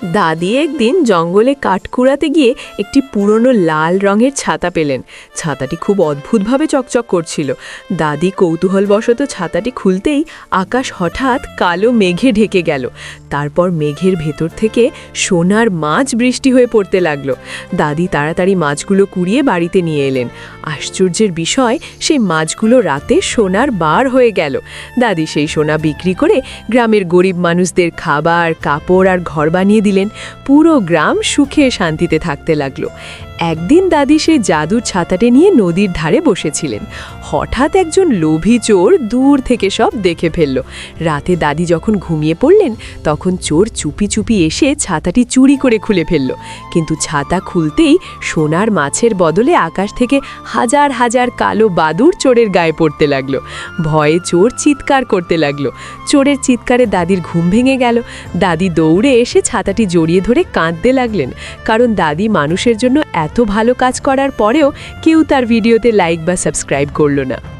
দাদি একদিন জঙ্গলে কাঠ কুড়াতে গিয়ে একটি পুরনো লাল রঙের ছাতা পেলেন। ছাতাটি খুব অদ্ভুতভাবে চকচক করছিল। দাদি কৌতূহলবশত ছাতাটি খুলতেই আকাশ হঠাৎ কালো মেঘে ঢেকে গেল। তারপর মেঘের ভেতর থেকে সোনার মাছ বৃষ্টি হয়ে পড়তে লাগলো। দাদি তাড়াতাড়ি মাছগুলো কুড়িয়ে বাড়িতে নিয়ে এলেন। আশ্চর্যের বিষয়, সেই মাছগুলো রাতে সোনার বার হয়ে গেল। দাদি সেই সোনা বিক্রি করে গ্রামের গরিব মানুষদের খাবার, কাপড় আর ঘর বানিয়ে দিলেন। পুরো গ্রাম সুখে শান্তিতে থাকতে লাগলো। একদিন দাদি সেই জাদুর ছাতাটি নিয়ে নদীর ধারে বসেছিলেন। হঠাৎ একজন লোভী চোর দূর থেকে সব দেখে ফেলল। রাতে দাদি যখন ঘুমিয়ে পড়লেন, তখন চোর চুপি চুপি এসে ছাতাটি চুরি করে খুলে ফেলল। কিন্তু ছাতা খুলতেই সোনার মাছের বদলে আকাশ থেকে হাজার হাজার কালো বাদুড় চোরের গায়ে পড়তে লাগলো। ভয়ে চোর চিৎকার করতে লাগলো। চোরের চিৎকারে দাদির ঘুম ভেঙে গেল। দাদি দৌড়ে এসে ছাতাটি জড়িয়ে ধরে কাঁদতে লাগলেন, কারণ দাদি মানুষের জন্য এত ভালো কাজ করার পরেও কেউ তার ভিডিওতে লাইক বা সাবস্ক্রাইব করলো না।